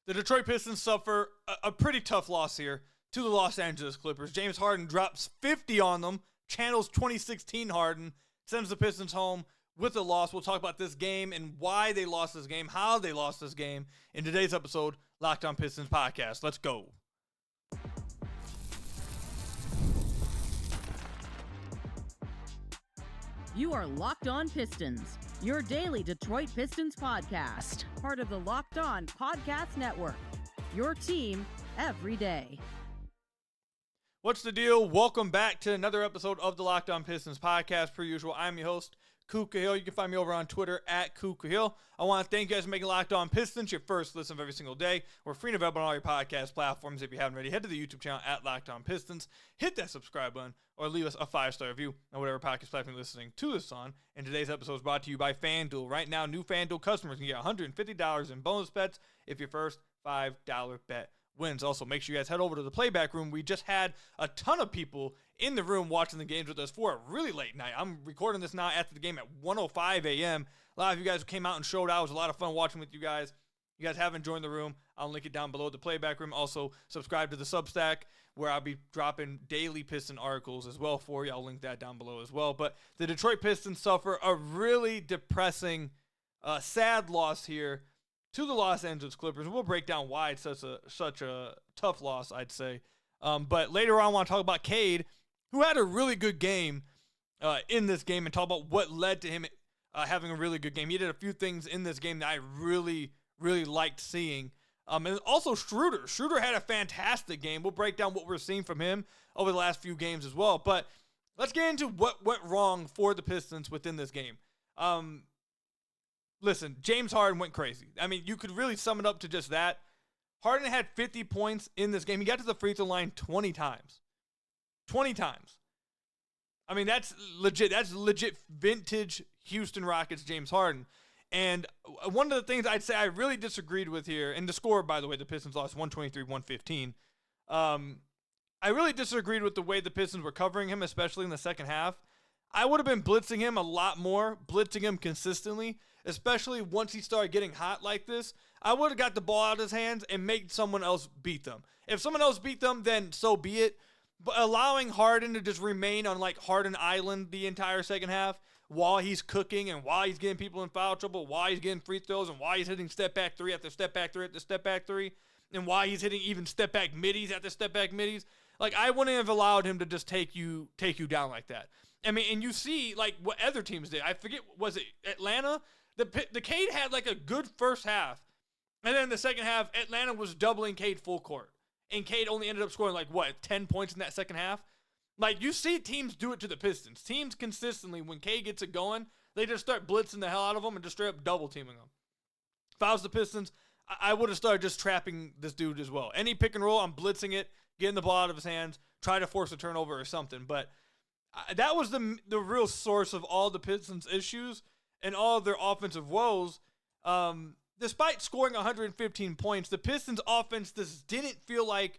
The Detroit Pistons suffer a pretty tough loss here to the Los Angeles Clippers. James Harden drops 50 on them, channels 2016 Harden, sends the Pistons home with a loss. We'll talk about this game and why they lost this game, how they lost this game in today's episode, Locked On Pistons Podcast. Let's go. You are Locked On Pistons, your daily Detroit Pistons podcast, part of the Locked On Podcast Network, your team every day. What's the deal? Welcome back to another episode of the Locked On Pistons podcast. Per usual, I'm your host, Khahil. You can find me over on Twitter at Khahil. I want to thank you guys for making Locked On Pistons your first listen of every single day. We're free and available on all your podcast platforms. If you haven't already, head to the YouTube channel at Locked On Pistons. Hit that subscribe button or leave us a 5-star review on whatever podcast platform you're listening to this on. And today's episode is brought to you by FanDuel. Right now, new FanDuel customers can get $150 in bonus bets if your first $5 bet wins. Also, make sure you guys head over to the playback room. We just had a ton of people in the room watching the games with us for a really late night. I'm recording this now after the game at 1:05 a.m. A lot of you guys came out and showed out. It was a lot of fun watching with you guys. You guys haven't joined the room, I'll link it down below the playback room. Also, subscribe to the Substack where I'll be dropping daily Piston articles as well for you. I'll link that down below as well. But the Detroit Pistons suffer a really depressing, sad loss here to the Los Angeles Clippers. We'll break down why it's such a tough loss, I'd say. But later on, I want to talk about Cade, who had a really good game in this game, and talk about what led to him having a really good game. He did a few things in this game that I really, really liked seeing. And also Schroder. Schroder had a fantastic game. We'll break down what we're seeing from him over the last few games as well. But let's get into what went wrong for the Pistons within this game. Listen, James Harden went crazy. I mean, you could really sum it up to just that. Harden had 50 points in this game. He got to the free throw line 20 times. 20 times. I mean, that's legit. That's legit vintage Houston Rockets James Harden. And one of the things I'd say I really disagreed with here, and the score, by the way, the Pistons lost 123-115. I really disagreed with the way the Pistons were covering him, especially in the second half. I would have been blitzing him a lot more, blitzing him consistently, especially once he started getting hot like this. I would have got the ball out of his hands and made someone else beat them. If someone else beat them, then so be it. But allowing Harden to just remain on like Harden Island the entire second half while he's cooking and while he's getting people in foul trouble, while he's getting free throws and while he's hitting step back three after step back three after step back three, and while he's hitting even step back middies after step back middies, like I wouldn't have allowed him to just take you down like that. I mean, and you see like what other teams did. I forget, was it Atlanta? The Cade had like a good first half, and then in the second half, Atlanta was doubling Cade full court, and Cade only ended up scoring like 10 points in that second half. Like you see teams do it to the Pistons. Teams consistently, when Cade gets it going, they just start blitzing the hell out of them and just straight up double teaming them. If I was the Pistons, I would have started just trapping this dude as well. Any pick and roll, I'm blitzing it, getting the ball out of his hands, try to force a turnover or something. But that was the real source of all the Pistons' issues and all of their offensive woes. Despite scoring 115 points, the Pistons' offense just didn't feel like,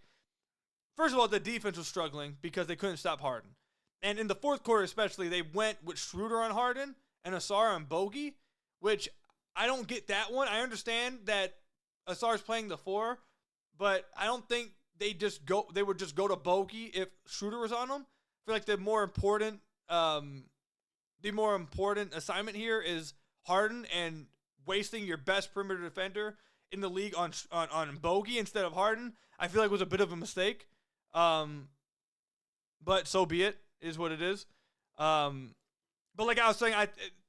first of all, the defense was struggling because they couldn't stop Harden. And in the fourth quarter especially, they went with Schroder on Harden and Asar on Bogey, which I don't get that one. I understand that Asar's playing the 4, but I don't think they would just go to Bogey if Schroder was on them. I feel like the more important assignment here is Harden, and wasting your best perimeter defender in the league on Bogey instead of Harden, I feel like was a bit of a mistake. But so be it, is what it is. But like I was saying,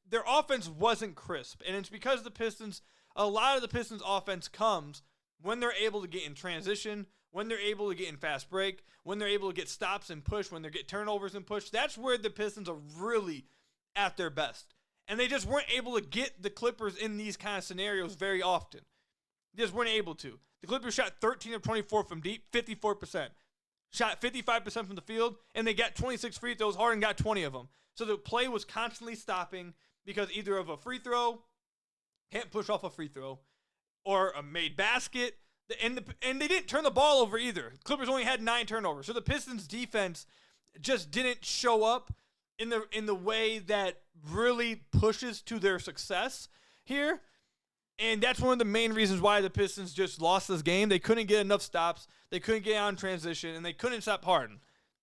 their offense wasn't crisp, and it's because a lot of the Pistons offense comes when they're able to get in transition, when they're able to get in fast break, when they're able to get stops and push, when they get turnovers and push. That's where the Pistons are really at their best. And they just weren't able to get the Clippers in these kind of scenarios very often. They just weren't able to. The Clippers shot 13 of 24 from deep, 54%. Shot 55% from the field, and they got 26 free throws. Harden got 20 of them. So the play was constantly stopping because either of a free throw, can't push off a free throw, or a made basket. And they didn't turn the ball over either. Clippers only had 9 turnovers. So the Pistons defense just didn't show up in the way that really pushes to their success here. And that's one of the main reasons why the Pistons just lost this game. They couldn't get enough stops. They couldn't get on transition, and they couldn't stop Harden.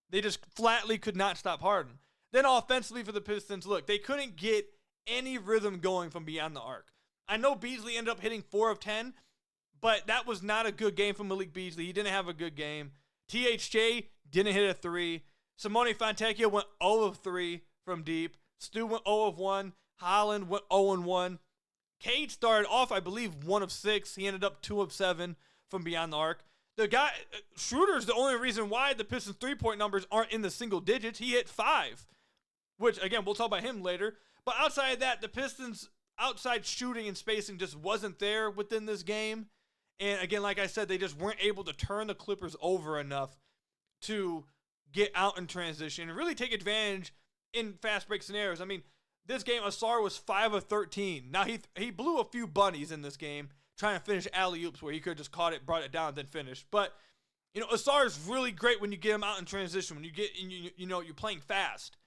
They just flatly could not stop Harden. Then offensively for the Pistons, look, they couldn't get any rhythm going from beyond the arc. I know Beasley ended up hitting 4 of 10, but that was not a good game from Malik Beasley. He didn't have a good game. THJ didn't hit a 3. Simone Fontecchio went 0 of 3 from deep. Stu went 0 of 1. Holland went 0 and 1. Cade started off, I believe, 1 of 6. He ended up 2 of 7 from beyond the arc. The guy, Schroeder's the only reason why the Pistons' three-point numbers aren't in the single digits. He hit 5, which, again, we'll talk about him later. But outside of that, the Pistons' outside shooting and spacing just wasn't there within this game. And, again, like I said, they just weren't able to turn the Clippers over enough to get out in transition and really take advantage in fast break scenarios. I mean, this game, Ausar was 5 of 13. Now, he blew a few bunnies in this game, trying to finish alley-oops where he could have just caught it, brought it down, then finished. But, you know, Ausar is really great when you get him out in transition, when you get, you're playing fast.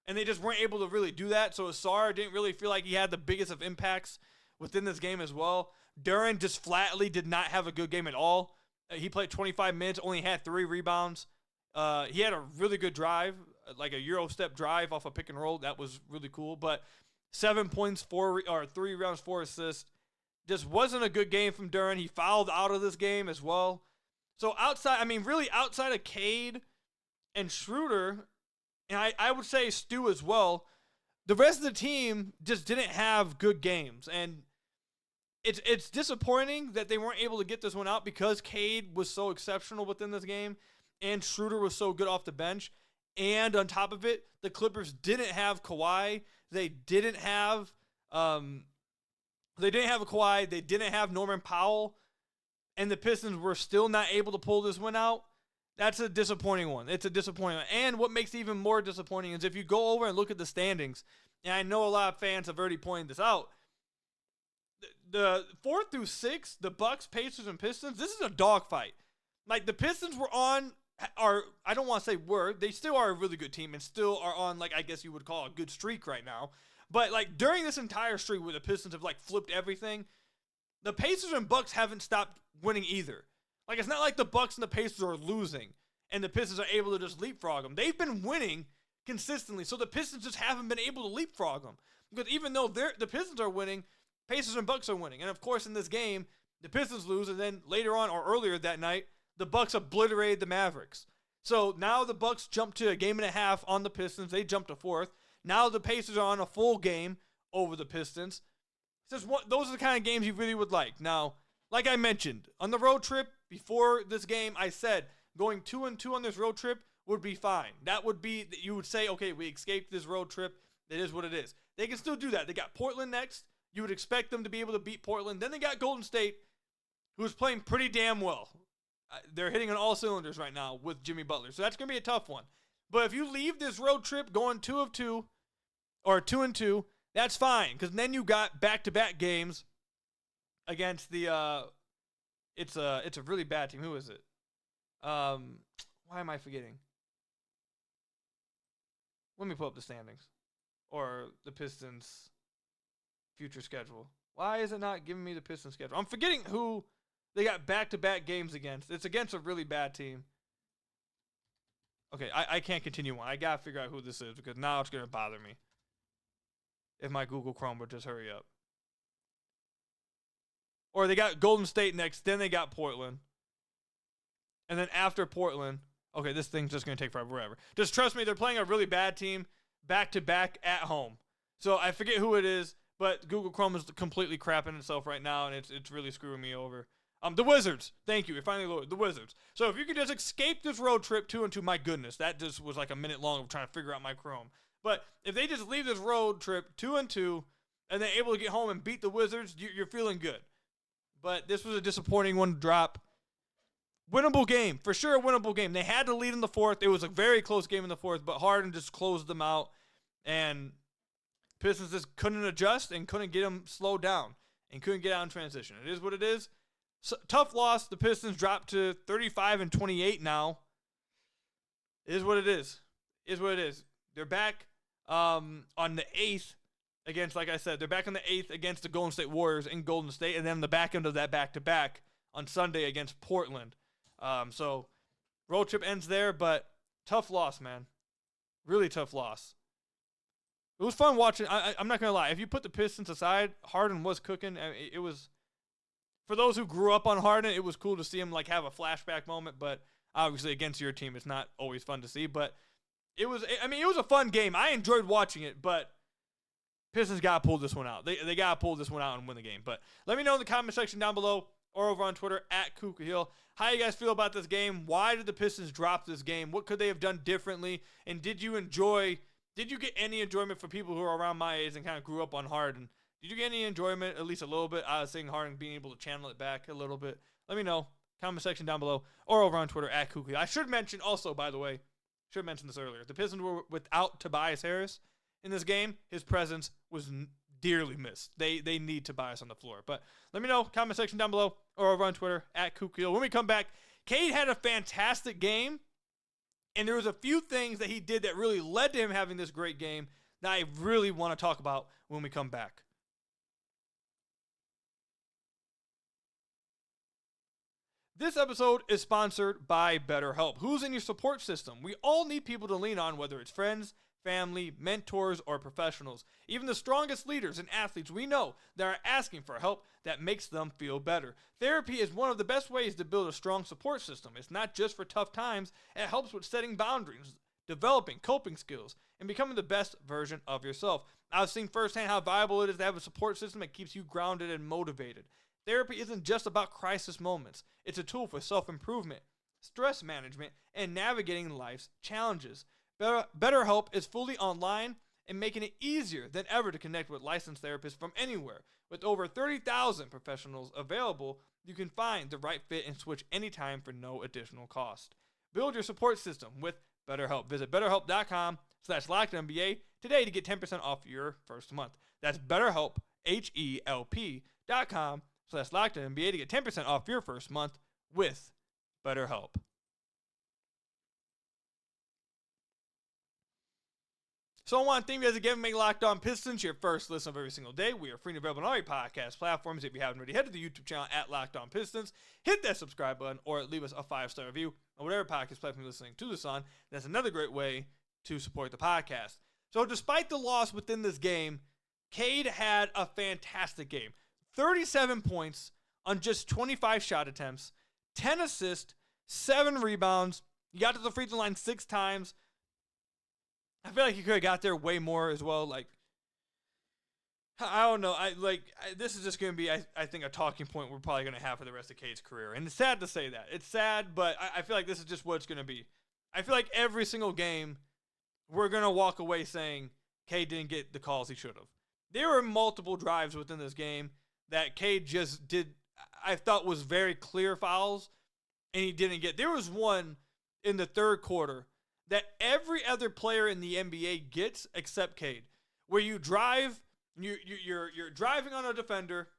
And they just weren't able to really do that. So Ausar didn't really feel like he had the biggest of impacts within this game as well. Duren just flatly did not have a good game at all. He played 25 minutes, only had 3 rebounds. He had a really good drive, like a Euro step drive off a pick and roll. That was really cool. But 7 points, 3 rebounds, 4 assists. Just wasn't a good game from Duren. He fouled out of this game as well. So outside of Cade and Schroder, and I would say Stu as well, the rest of the team just didn't have good games. And it's disappointing that they weren't able to get this one out because Cade was so exceptional within this game and Schroder was so good off the bench. And on top of it, the Clippers didn't have Kawhi. They didn't have Kawhi. They didn't have Norman Powell. And the Pistons were still not able to pull this one out. That's a disappointing one. It's a disappointing one. And what makes it even more disappointing is if you go over and look at the standings, and I know a lot of fans have already pointed this out, the 4 through 6, the Bucks, Pacers, and Pistons, this is a dogfight. Like, the Pistons I don't want to say they still are a really good team and still are on, like, I guess you would call a good streak right now. But, like, during this entire streak where the Pistons have, like, flipped everything, the Pacers and Bucks haven't stopped winning either. Like, it's not like the Bucks and the Pacers are losing and the Pistons are able to just leapfrog them. They've been winning consistently, so the Pistons just haven't been able to leapfrog them. Because even though the Pistons are winning, Pacers and Bucks are winning. And, of course, in this game, the Pistons lose, and then later on or earlier that night, the Bucks obliterated the Mavericks. So now the Bucks jump to a game and a half on the Pistons. They jump to 4th. Now the Pacers are on a full game over the Pistons. Those are the kind of games you really would like. Now, like I mentioned, on the road trip before this game, I said going 2-2 on this road trip would be fine. That would be, you would say, okay, we escaped this road trip. It is what it is. They can still do that. They got Portland next. You would expect them to be able to beat Portland. Then they got Golden State, who's playing pretty damn well. They're hitting on all cylinders right now with Jimmy Butler. So that's going to be a tough one. But if you leave this road trip going 2 of 2 or 2-2, that's fine. Because then you got back-to-back games against the it's a really bad team. Who is it? Why am I forgetting? Let me pull up the standings or the Pistons' future schedule. Why is it not giving me the Pistons schedule? I'm forgetting who they got back-to-back games against. It's against a really bad team. Okay, I can't continue on. I got to figure out who this is because now it's going to bother me. If my Google Chrome would just hurry up. Or they got Golden State next, then they got Portland. And then after Portland, okay, this thing's just going to take forever. Just trust me, they're playing a really bad team back-to-back at home. So I forget who it is, but Google Chrome is completely crapping itself right now, and it's really screwing me over. The Wizards. Thank you. You're finally loaded. The Wizards. So if you could just escape this road trip 2-2, my goodness, that just was like a minute long of trying to figure out my Chrome. But if they just leave this road trip 2-2, and they're able to get home and beat the Wizards, you're feeling good. But this was a disappointing one to drop. Winnable game. For sure a winnable game. They had to lead in the 4th. It was a very close game in the 4th, but Harden just closed them out. And Pistons just couldn't adjust and couldn't get them slowed down and couldn't get out in transition. It is what it is. So, tough loss. The Pistons dropped to 35-28 now. It is what it is. It is what it is. They're back on the 8th against, like I said, they're back on the 8th against the Golden State Warriors in Golden State, and then the back end of that back-to-back on Sunday against Portland. So road trip ends there, but tough loss, man. Really tough loss. It was fun watching. I'm not going to lie. If you put the Pistons aside, Harden was cooking. I mean, it was, for those who grew up on Harden, it was cool to see him like have a flashback moment, but obviously against your team, it's not always fun to see. But it was a fun game. I enjoyed watching it, but Pistons got to pull this one out. They got to pull this one out and win the game. But let me know in the comment section down below or over on Twitter at Khahil how you guys feel about this game. Why did the Pistons drop this game? What could they have done differently? And did you get any enjoyment for people who are around my age and kind of grew up on Harden? Did you get any enjoyment, at least a little bit, out of seeing Harden being able to channel it back a little bit? Let me know. Comment section down below or over on Twitter at Khahil. I should mention also, by the way, should have mentioned this earlier. The Pistons were without Tobias Harris in this game. His presence was dearly missed. They need Tobias on the floor. But let me know. Comment section down below or over on Twitter at Khahil. When we come back, Cade had a fantastic game, and there was a few things that he did that really led to him having this great game that I really want to talk about when we come back. This episode is sponsored by BetterHelp. Who's in your support system? We all need people to lean on, whether it's friends, family, mentors, or professionals. Even the strongest leaders and athletes we know that are asking for help that makes them feel better. Therapy is one of the best ways to build a strong support system. It's not just for tough times. It helps with setting boundaries, developing coping skills, and becoming the best version of yourself. I've seen firsthand how valuable it is to have a support system that keeps you grounded and motivated. Therapy isn't just about crisis moments. It's a tool for self-improvement, stress management, and navigating life's challenges. BetterHelp is fully online and making it easier than ever to connect with licensed therapists from anywhere. With over 30,000 professionals available, you can find the right fit and switch anytime for no additional cost. Build your support system with BetterHelp. Visit BetterHelp.com/LockedOnNBA today to get 10% off your first month. That's BetterHelp, HELP.com/LockedOnNBA to get 10% off your first month with BetterHelp. So I want to thank you guys again for making Locked On Pistons your first listen of every single day. We are free and available on all your podcast platforms. If you haven't already, head to the YouTube channel at Locked On Pistons. Hit that subscribe button or leave us a 5-star review on whatever podcast platform you're listening to this on. That's another great way to support the podcast. So despite the loss within this game, Cade had a fantastic game. 37 points on just 25 shot attempts, 10 assists, 7 rebounds. He got to the free throw line 6 times. I feel like he could have got there way more as well. Like, I don't know. This is just going to be, I think, a talking point we're probably going to have for the rest of Cade's career. And it's sad to say that. It's sad, but I feel like this is just what it's going to be. I feel like every single game, we're going to walk away saying Cade didn't get the calls he should have. There were multiple drives within this game that Cade just did, I thought was very clear fouls, and he didn't get. There was one in the third quarter that every other player in the NBA gets except Cade, where you drive, you're driving on a defender,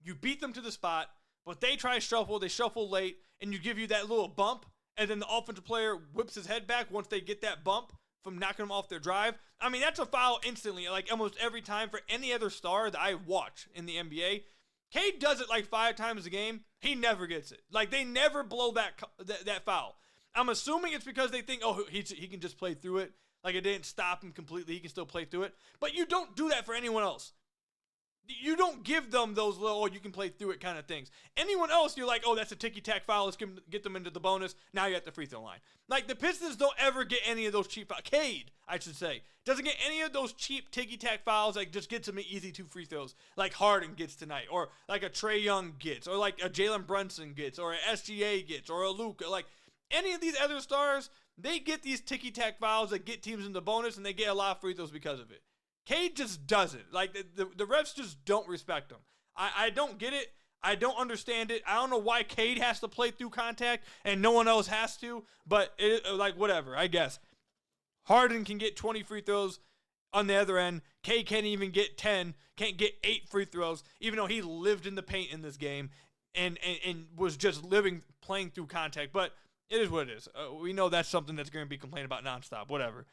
you beat them to the spot, but they try to shuffle, they shuffle late, and you give you that little bump, and then the offensive player whips his head back once they get that bump from knocking them off their drive. I mean, that's a foul instantly, like almost every time for any other star that I watch in the NBA. Cade does it like 5 times a game. He never gets it. Like, they never blow that foul. I'm assuming it's because they think, oh, he can just play through it. Like, it didn't stop him completely. He can still play through it. But you don't do that for anyone else. You don't give them those little, oh, you can play through it kind of things. Anyone else, you're like, oh, that's a ticky-tack foul. Let's get them into the bonus. Now you're at the free throw line. Like, the Pistons don't ever get any of those cheap fouls. Cade, I should say, doesn't get any of those cheap ticky-tack fouls that just gets him an easy 2 free throws like Harden gets tonight, or like a Trae Young gets, or like a Jalen Brunson gets, or a SGA gets, or a Luka. Like, any of these other stars, they get these ticky-tack fouls that get teams in the bonus, and they get a lot of free throws because of it. Cade just doesn't. Like, the refs just don't respect him. I don't get it. I don't understand it. I don't know why Cade has to play through contact and no one else has to, but like, whatever, I guess. Harden can get 20 free throws on the other end. Cade can't even get 10, can't get 8 free throws, even though he lived in the paint in this game and was just playing through contact. But it is what it is. We know that's something that's going to be complained about nonstop, whatever.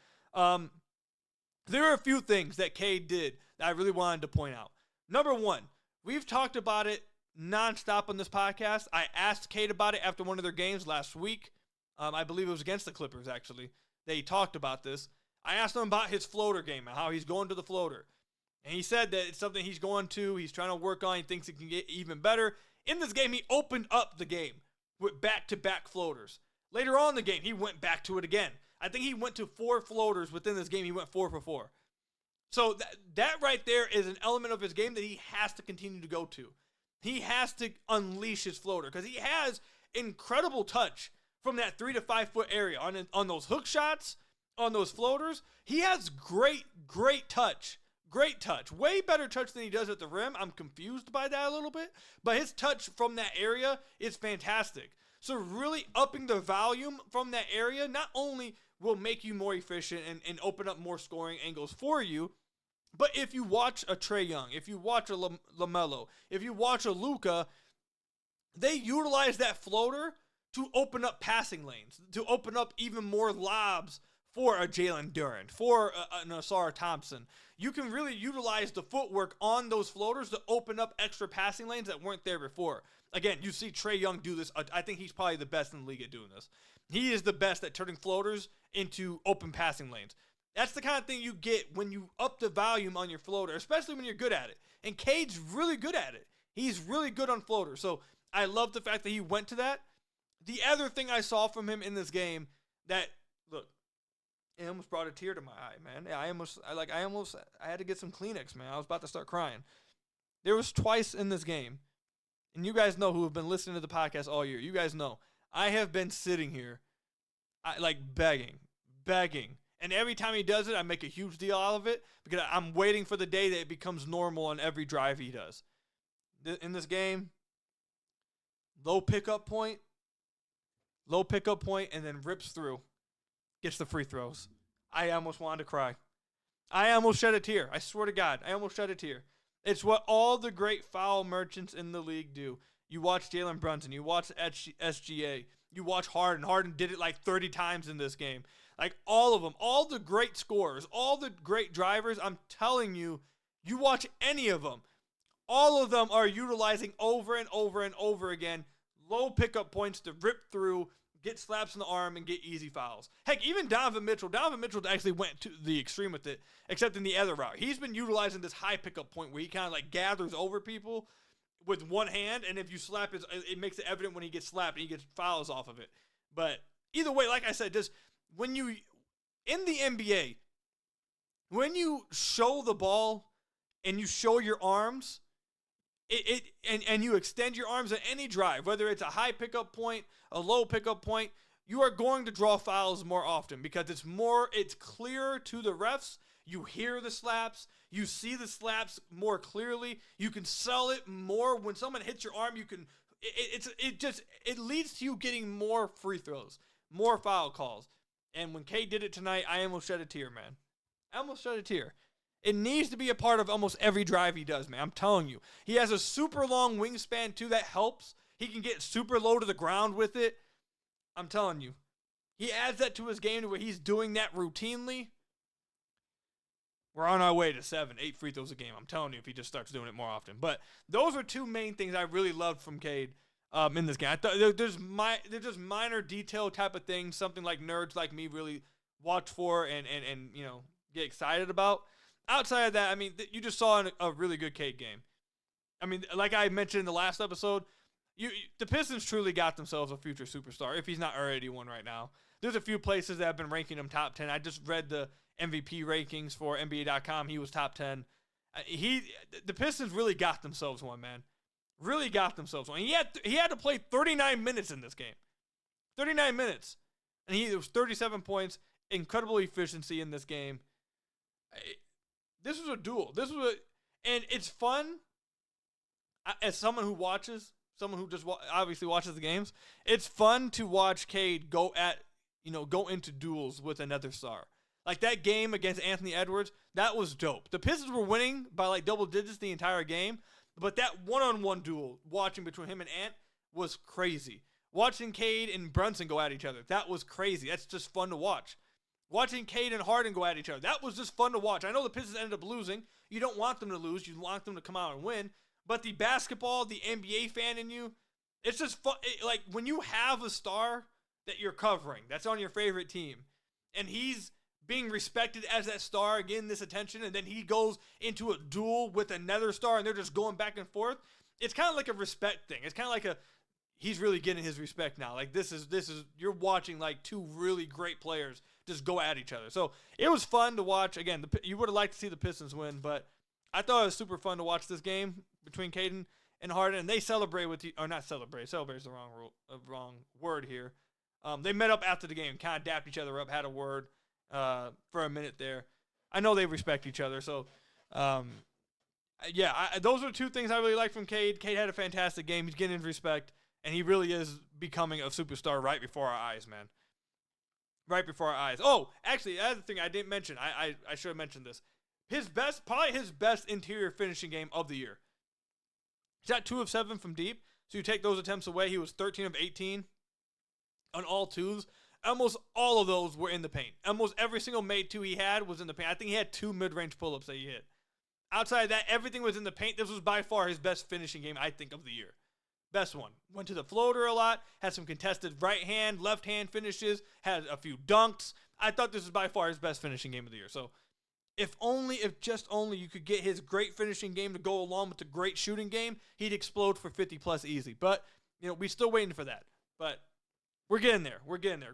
There are a few things that Cade did that I really wanted to point out. Number one, we've talked about it nonstop on this podcast. I asked Cade about it after one of their games last week. I believe it was against the Clippers, actually. They talked about this. I asked him about his floater game and how he's going to the floater. And he said that it's something he's going to. He's trying to work on. He thinks it can get even better. In this game, he opened up the game with back-to-back floaters. Later on in the game, he went back to it again. I think he went to 4 floaters within this game. He went 4 for 4. So that right there is an element of his game that he has to continue to go to. He has to unleash his floater because he has incredible touch from that 3 to 5 foot area on those hook shots, on those floaters. He has great touch. Great touch. Way better touch than he does at the rim. I'm confused by that a little bit. But his touch from that area is fantastic. So really upping the volume from that area not only will make you more efficient and open up more scoring angles for you, but if you watch a Trae Young, if you watch a LaMelo, if you watch a Luka, they utilize that floater to open up passing lanes, to open up even more lobs for a Jalen Duren, for an Asar Thompson. You can really utilize the footwork on those floaters to open up extra passing lanes that weren't there before. Again, you see Trae Young do this. I think he's probably the best in the league at doing this. He is the best at turning floaters into open passing lanes. That's the kind of thing you get when you up the volume on your floater, especially when you're good at it. And Cade's really good at it. He's really good on floaters. So I love the fact that he went to that. The other thing I saw from him in this game that, look, it almost brought a tear to my eye, man. I had to get some Kleenex, man. I was about to start crying. There was twice in this game, and you guys know who have been listening to the podcast all year. You guys know I have been sitting here, begging. And every time he does it, I make a huge deal out of it because I'm waiting for the day that it becomes normal on every drive he does. In this game, low pickup point, and then rips through, gets the free throws. I almost wanted to cry. I almost shed a tear. I swear to God, I almost shed a tear. It's what all the great foul merchants in the league do. You watch Jalen Brunson. You watch SGA. You watch Harden. Harden did it like 30 times in this game. Like all of them, all the great scorers, all the great drivers, I'm telling you, you watch any of them, all of them are utilizing over and over and over again low pickup points to rip through, get slaps in the arm, and get easy fouls. Heck, even Donovan Mitchell actually went to the extreme with it, except in the other route. He's been utilizing this high pickup point where he kind of like gathers over people with one hand, and if you slap it makes it evident when he gets slapped and he gets fouls off of it. But either way, like I said, just when you, in the NBA, when you show the ball and you show your arms, and you extend your arms at any drive, whether it's a high pickup point, a low pickup point, you are going to draw fouls more often because it's clearer to the refs. You hear the slaps, you see the slaps more clearly. You can sell it more when someone hits your arm. You can, it leads to you getting more free throws, more foul calls. And when Cade did it tonight, I almost shed a tear, man. I almost shed a tear. It needs to be a part of almost every drive he does, man. I'm telling you. He has a super long wingspan, too. That helps. He can get super low to the ground with it. I'm telling you. He adds that to his game to where he's doing that routinely. We're on our way to 7-8 free throws a game. I'm telling you, if he just starts doing it more often. But those are two main things I really loved from Cade in this game. I thought there's just minor detail type of things, something like nerds like me really watch for and you know, get excited about. Outside of that, I mean, you just saw a really good Cade game. I mean, like I mentioned in the last episode, the Pistons truly got themselves a future superstar, if he's not already one right now. There's a few places that have been ranking him top 10. I just read the MVP rankings for NBA.com. He was top 10. The Pistons really got themselves one, man. Really got themselves one. He had to play 39 minutes in this game. 39 minutes. And it was 37 points, incredible efficiency in this game. This was a duel. And it's fun. As someone who watches, someone who just obviously watches the games, it's fun to watch Cade go into duels with another star. Like that game against Anthony Edwards, that was dope. The Pistons were winning by like double digits the entire game, but that one-on-one duel watching between him and Ant was crazy. Watching Cade and Brunson go at each other, that was crazy. That's just fun to watch. Watching Cade and Harden go at each other. That was just fun to watch. I know the Pistons ended up losing. You don't want them to lose. You want them to come out and win. But the basketball, the NBA fan in you, it's just fun. Like when you have a star that you're covering, that's on your favorite team, and he's being respected as that star, getting this attention, and then he goes into a duel with another star, and they're just going back and forth. It's kind of like a respect thing. It's kind of like he's really getting his respect now. Like this is you're watching like two really great players just go at each other. So it was fun to watch. Again, you would have liked to see the Pistons win, but I thought it was super fun to watch this game between Cade and Harden, and they celebrate or not celebrate. Celebrate is the wrong word here. They met up after the game, kind of dapped each other up, had a word for a minute there. I know they respect each other, so those are two things I really like from Cade. Cade had a fantastic game. He's getting his respect, and he really is becoming a superstar right before our eyes, man. Right before our eyes. Oh, actually, the other thing I didn't mention, I should have mentioned this. Probably his best interior finishing game of the year. He shot 2 of 7 from deep, so you take those attempts away. He was 13 of 18 on all twos. Almost all of those were in the paint. Almost every single made two he had was in the paint. I think he had 2 mid-range pull-ups that he hit. Outside of that, everything was in the paint. This was by far his best finishing game, I think, of the year. Best one. Went to the floater a lot, had some contested right hand, left hand finishes, had a few dunks. I thought this was by far his best finishing game of the year. So if just only you could get his great finishing game to go along with the great shooting game, he'd explode for 50 plus easy. But, we're still waiting for that. But we're getting there.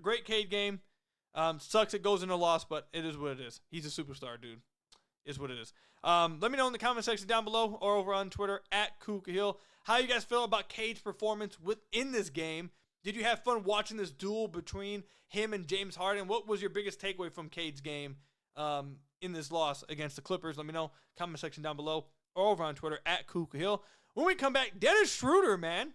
Great Cade game. Sucks it goes into a loss, but it is what it is. He's a superstar, dude. Is what it is. Let me know in the comment section down below or over on Twitter at Khahil how you guys feel about Cade's performance within this game. Did you have fun watching this duel between him and James Harden? What was your biggest takeaway from Cade's game in this loss against the Clippers? Let me know. Comment section down below or over on Twitter at Khahil. When we come back, Dennis Schroder, man.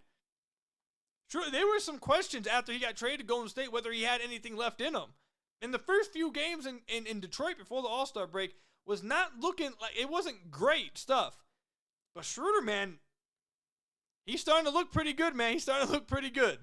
There were some questions after he got traded to Golden State whether he had anything left in him. In the first few games in Detroit before the All-Star break was not looking like it wasn't great stuff. But Schroder, man, he's starting to look pretty good, man. He's starting to look pretty good.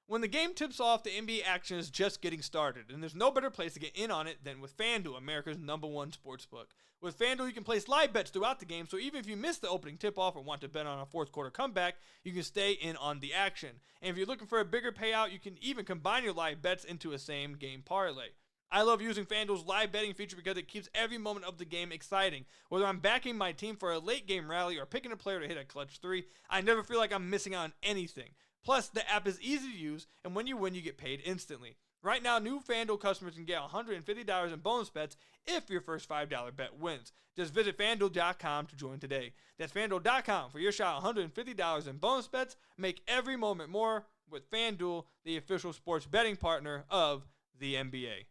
When the game tips off, the NBA action is just getting started, and there's no better place to get in on it than with FanDuel, America's #1 sportsbook. With FanDuel, you can place live bets throughout the game, so even if you miss the opening tip-off or want to bet on a fourth quarter comeback, you can stay in on the action. And if you're looking for a bigger payout, you can even combine your live bets into a same-game parlay. I love using FanDuel's live betting feature because it keeps every moment of the game exciting. Whether I'm backing my team for a late-game rally or picking a player to hit a clutch 3, I never feel like I'm missing out on anything. Plus, the app is easy to use, and when you win, you get paid instantly. Right now, new FanDuel customers can get $150 in bonus bets if your first $5 bet wins. Just visit FanDuel.com to join today. That's FanDuel.com for your shot at $150 in bonus bets. Make every moment more with FanDuel, the official sports betting partner of the NBA.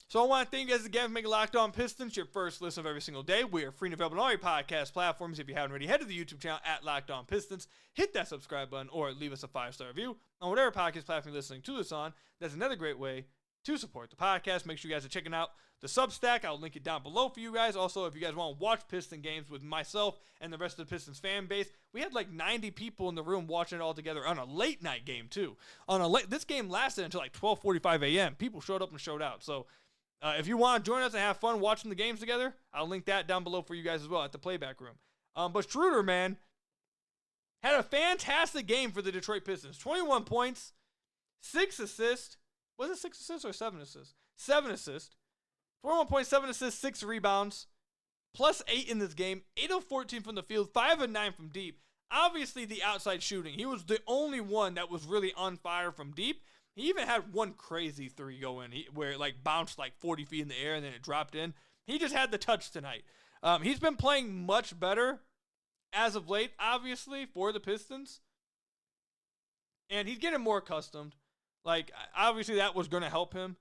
So I want to thank you guys again for making Locked On Pistons your first listen of every single day. We are free and available on all your podcast platforms. If you haven't already, head to the YouTube channel at Locked On Pistons. Hit that subscribe button or leave us a 5-star review on whatever podcast platform you're listening to this on. That's another great way to support the podcast. Make sure you guys are checking out the Substack. I'll link it down below for you guys. Also, if you guys want to watch Piston games with myself and the rest of the Pistons fan base, we had like 90 people in the room watching it all together on a late night game too. This game lasted until like 12:45 a.m. People showed up and showed out. So if you want to join us and have fun watching the games together, I'll link that down below for you guys as well at the playback room. But Schroder, man, had a fantastic game for the Detroit Pistons. 21 points, 6 assists. Was it 6 assists or 7 assists? 7 assists. 21 points, 7 assists, 6 rebounds. Plus 8 in this game. 8 of 14 from the field, 5 of 9 from deep. Obviously, the outside shooting. He was the only one that was really on fire from deep. He even had one crazy 3 go in where it like bounced like 40 feet in the air and then it dropped in. He just had the touch tonight. He's been playing much better as of late, obviously, for the Pistons. And he's getting more accustomed. Like, obviously that was going to help him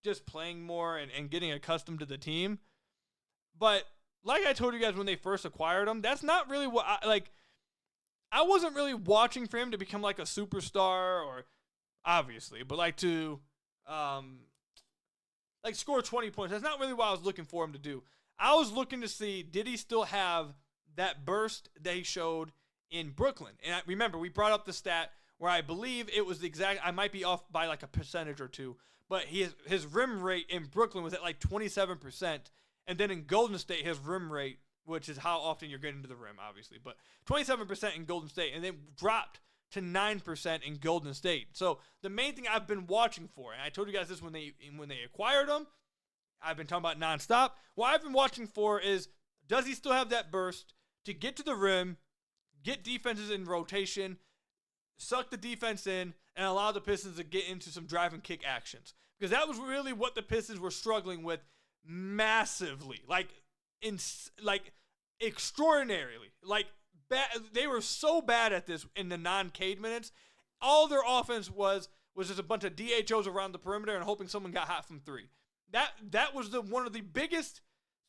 just playing more and getting accustomed to the team. But like I told you guys when they first acquired him, that's not really what I wasn't really watching for him to become like a superstar or obviously, but like to score 20 points. That's not really what I was looking for him to do. I was looking to see, did he still have that burst they showed in Brooklyn. And remember, we brought up the stat where I believe it was the exact, I might be off by like a percentage or two, but his rim rate in Brooklyn was at like 27%. And then in Golden State, his rim rate, which is how often you're getting to the rim, obviously, but 27% in Golden State, and then dropped to 9% in Golden State. So the main thing I've been watching for, and I told you guys this when they acquired him, I've been talking about nonstop. What I've been watching for is, does he still have that burst to get to the rim, get defenses in rotation, suck the defense in, and allow the Pistons to get into some drive and kick actions? Because that was really what the Pistons were struggling with massively, extraordinarily, bad. They were so bad at this in the non-Cade minutes. All their offense was just a bunch of DHOs around the perimeter and hoping someone got hot from three. That was one of the biggest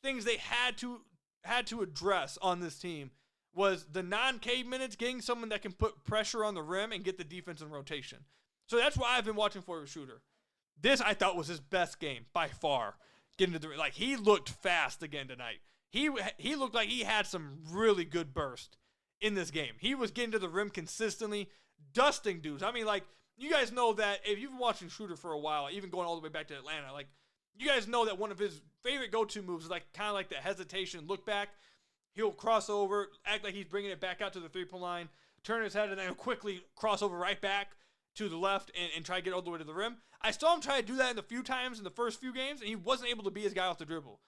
things they had to address on this team, was the non-Cade minutes, getting someone that can put pressure on the rim and get the defense in rotation. So that's what I've been watching for with Schroder. This, I thought, was his best game by far. Getting to the rim, he looked fast again tonight. He looked like he had some really good burst in this game. He was getting to the rim consistently, dusting dudes. I mean, you guys know that if you've been watching Schroder for a while, even going all the way back to Atlanta, you guys know that one of his favorite go-to moves is kind of like the hesitation look back. He'll cross over, act like he's bringing it back out to the three-point line, turn his head, and then quickly cross over right back to the left and try to get all the way to the rim. I saw him try to do that in the few times in the first few games, and he wasn't able to be his guy off the dribble.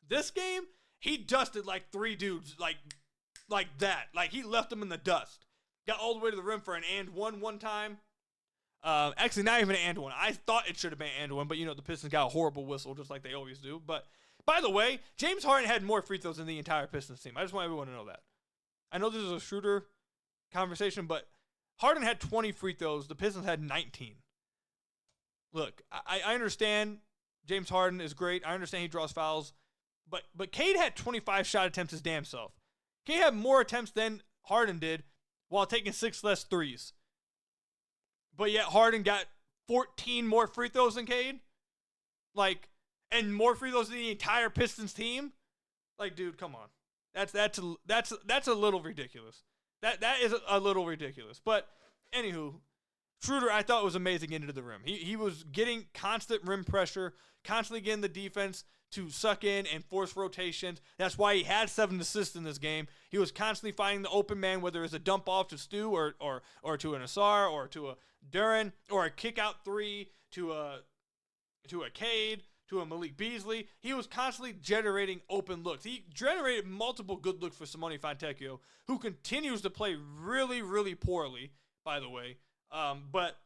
This game, he dusted three dudes like that. He left them in the dust. Got all the way to the rim for an and one time. Actually, not even an and one. I thought it should have been an and one, but the Pistons got a horrible whistle, just like they always do. But by the way, James Harden had more free throws than the entire Pistons team. I just want everyone to know that. I know this is a Schroder conversation, but Harden had 20 free throws. The Pistons had 19. Look, I understand James Harden is great. I understand he draws fouls. But Cade had 25 shot attempts his damn self. Cade had more attempts than Harden did while taking 6 less threes. But yet Harden got 14 more free throws than Cade. And more free throws than the entire Pistons team. Dude, come on. That's a little ridiculous. That is a little ridiculous. But anywho, Schroder, I thought, was amazing into the rim. He was getting constant rim pressure, constantly getting the defense to suck in and force rotations. That's why he had 7 assists in this game. He was constantly finding the open man, whether it's a dump off to Stu or to an Asar or to a Duren or a kick out three to a Cade, to a Malik Beasley. He was constantly generating open looks. He generated multiple good looks for Simone Fontecchio, who continues to play really, really poorly, by the way. But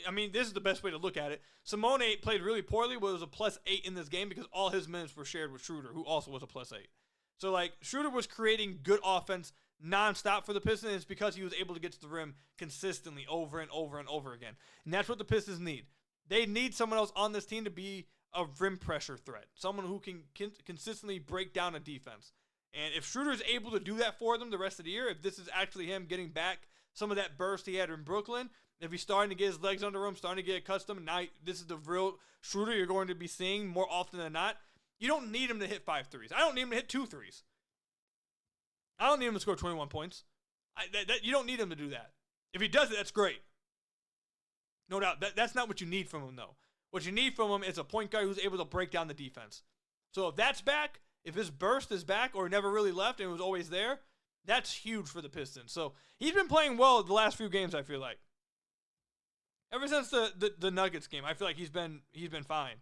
I mean, this is the best way to look at it. Simone played really poorly, but was a +8 in this game because all his minutes were shared with Schroder, who also was a +8. So, Schroder was creating good offense nonstop for the Pistons. It's because he was able to get to the rim consistently over and over and over again. And that's what the Pistons need. They need someone else on this team to be a rim pressure threat, someone who can consistently break down a defense. And if Schroeder is able to do that for them the rest of the year, if this is actually him getting back some of that burst he had in Brooklyn, if he's starting to get his legs under him, starting to get accustomed, now this is the real Schroeder you're going to be seeing more often than not, you don't need him to hit 5 threes. I don't need him to hit 2 threes. I don't need him to score 21 points. You don't need him to do that. If he does it, that's great. No doubt. That's not what you need from him, though. What you need from him is a point guard who's able to break down the defense. So if that's back, if his burst is back or never really left and was always there, that's huge for the Pistons. So he's been playing well the last few games, I feel like. Ever since the Nuggets game, I feel like he's been fine.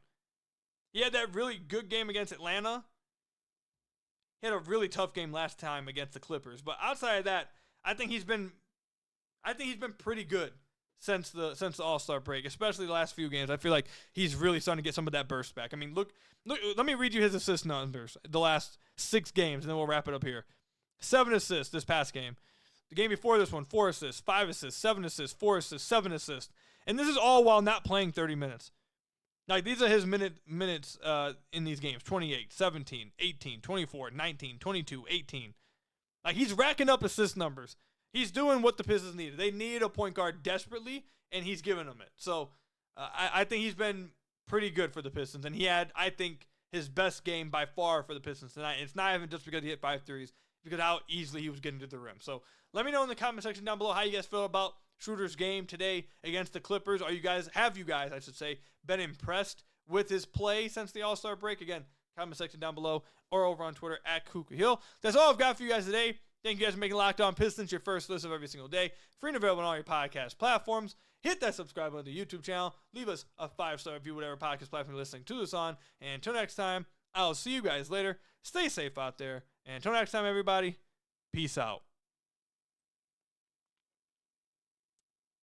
He had that really good game against Atlanta. He had a really tough game last time against the Clippers. But outside of that, I think he's been pretty good since the All-Star break, especially the last few games. I feel like he's really starting to get some of that burst back. I mean, look, let me read you his assist numbers the last 6 games, and then we'll wrap it up here. 7 assists this past game. The game before this one, 4 assists, 5 assists, 7 assists, 4 assists, 7 assists. And this is all while not playing 30 minutes. These are his minutes in these games. 28, 17, 18, 24, 19, 22, 18. He's racking up assist numbers. He's doing what the Pistons needed. They needed a point guard desperately, and he's giving them it. So I think he's been pretty good for the Pistons. And he had, I think, his best game by far for the Pistons tonight. And it's not even just because he hit 5 threes, because how easily he was getting to the rim. So let me know in the comment section down below how you guys feel about Schroder's game today against the Clippers. Have you guys, been impressed with his play since the All-Star break? Again, comment section down below or over on Twitter at Khahil. That's all I've got for you guys today. Thank you guys for making Locked On Pistons your first listen of every single day. Free and available on all your podcast platforms. Hit that subscribe button to the YouTube channel. Leave us a 5-star review, whatever podcast platform you're listening to this on. And until next time, I'll see you guys later. Stay safe out there. And until next time, everybody, peace out.